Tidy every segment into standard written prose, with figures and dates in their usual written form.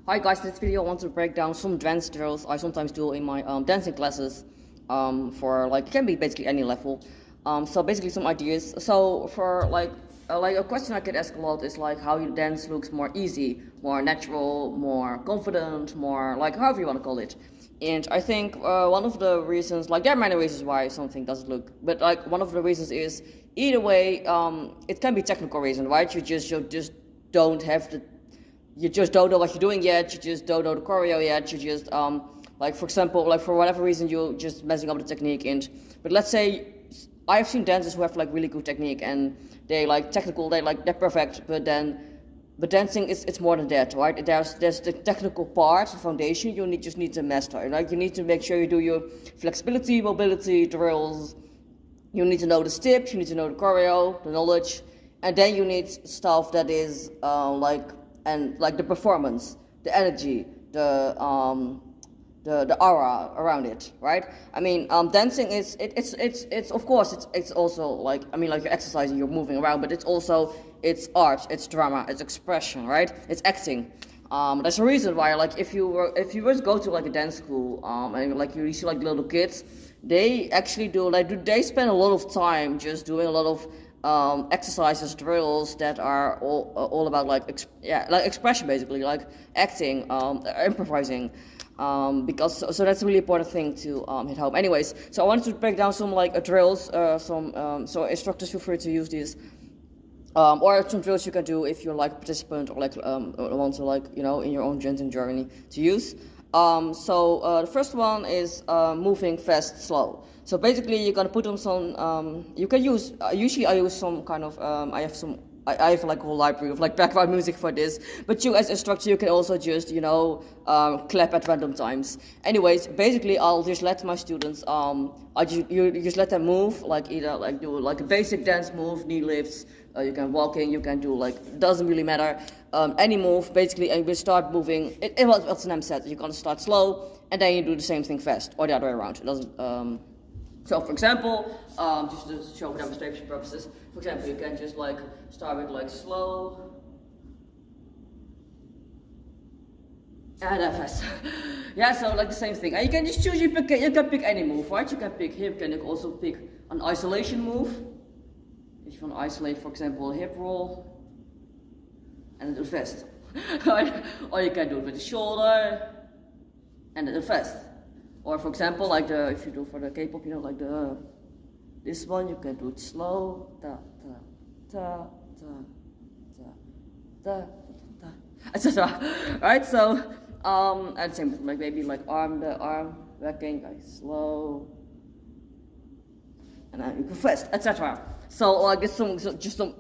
Hi guys, in this video I want to break down some dance drills I sometimes do in my dancing classes for like, it can be basically any level. So basically some ideas. So for like a question I get asked a lot is like how your dance looks more easy, more natural, more confident, more like however you want to call it. And I think one of the reasons, like there are many reasons why something doesn't look, but like one of the reasons is either way, it can be technical reason, right? You just don't have the you just don't know what you're doing yet, you just don't know the choreo yet, you just, like for example, like for whatever reason you're just messing up the technique. But let's say, I've seen dancers who have like really good technique and they like technical, they're perfect, but dancing it's more than that, right? There's the technical part, the foundation you just need to master, like you need to make sure you do your flexibility, mobility, drills, you need to know the steps, you need to know the choreo, the knowledge, and then you need stuff that is like the performance, the energy, the aura around it, right? I mean, dancing is it's of course it's also like, I mean, like you're exercising, you're moving around, but it's art, it's drama, it's expression, right? It's acting. There's a reason why, like, if you were to go to like a dance school, and like you see like little kids, they actually they spend a lot of time just doing a lot of exercises, drills that are all about like expression, basically, like acting, improvising, because so that's a really important thing to hit home. Anyways, so I wanted to break down some like drills, so instructors feel free to use these, or some drills you can do if you're like a participant or like want to, like, you know, in your own dancing journey to use. The first one is moving fast, slow. So basically, you're gonna put on some. You can use. Usually, I use some kind of. I have like a whole library of like background music for this. But you, as instructor, you can also just, you know, clap at random times. Anyways, basically, I'll just let my students. You just let them move, like either like do like a basic dance move, knee lifts. You can walk in. You can do like, doesn't really matter. Any move basically, and we start moving. What's an M set? You're gonna start slow, and then you do the same thing fast, or the other way around. It doesn't. So for example, just to show for demonstration purposes, for example, you can just like start with like slow and then fast. Yeah, so like the same thing. And you can just choose, you can pick any move, right? You can pick hip, you can also pick an isolation move. If you want to isolate, for example, a hip roll, and do fast. Right? Or you can do it with the shoulder, and then fast. Or for example, like if you do for the K-pop, you know, like this one, you can do it slow, ta ta ta ta ta ta ta, etc. Right? So and same with like maybe like arm backing, like slow, and then you go fast, etc. So like just some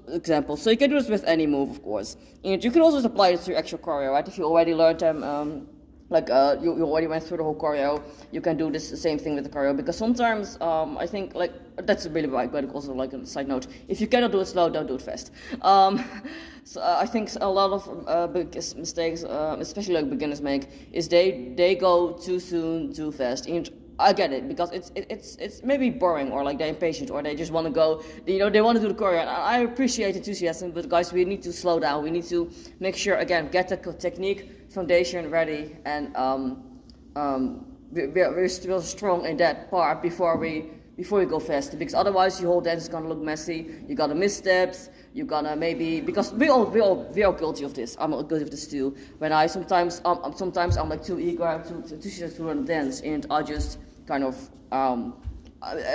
examples. So you can do this with any move, of course, and you can also apply it to your actual choreo, right? If you already learned them. You already went through the whole choreo, you can do this the same thing with the choreo, because sometimes I think like that's really right, but also like a side note, if you cannot do it slow, don't do it fast. So I think a lot of biggest mistakes, especially like beginners make, is they go too soon, too fast. And I get it, because it's maybe boring, or like they're impatient, or they just want to go, you know, they want to do the choreo. And I appreciate enthusiasm, but guys, we need to slow down. We need to make sure, again, get the technique foundation ready, and we're still strong in that part before we go fast, because otherwise your whole dance is gonna look messy. You gotta miss steps. You gonna maybe, because we all guilty of this. I'm guilty of this too. When I sometimes I'm like too eager to learn dance, and I just kind of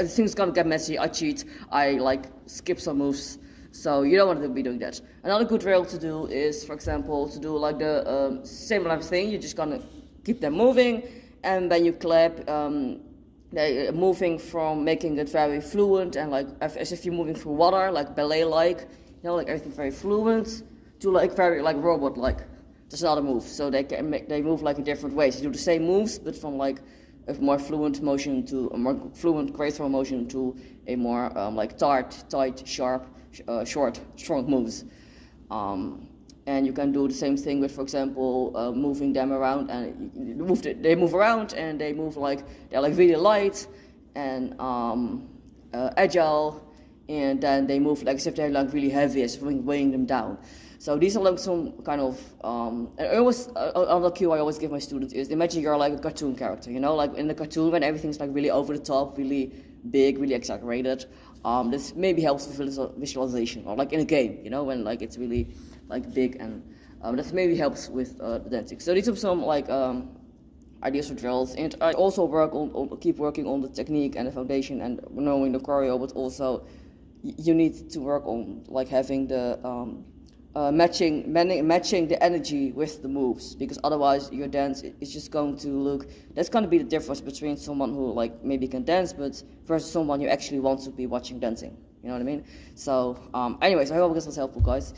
things gonna get messy. I cheat. I like skip some moves. So you don't want to be doing that. Another good drill to do is, for example, to do like the similar thing. You're just gonna keep them moving, and then you clap. Moving from making it very fluent and like as if you're moving through water, like ballet-like, you know, like everything very fluent, to like very like robot-like. That's another move. So they move like in different ways. You do the same moves, but from like a more fluent motion to a more fluent, graceful motion to a more like tight, sharp, short, strong moves. And you can do the same thing with, for example, moving them around, and they move around, and they move like they're like really light and agile, and then they move like as if they're like really heavy, as if weighing them down. So these are like some kind of and I always another cue I always give my students is imagine you're like a cartoon character, you know, like in the cartoon when everything's like really over the top, really big, really exaggerated. This maybe helps with visualization, or like in a game, you know, when like it's really like big, and that maybe helps with the dancing. So these are some like ideas for drills, and I also keep working on the technique and the foundation and knowing the choreo, but also you need to work on like having the matching the energy with the moves, because otherwise your dance is just going to look, that's going to be the difference between someone who like maybe can dance but versus someone you actually want to be watching dancing, you know what I mean? So anyways, I hope this was helpful, guys.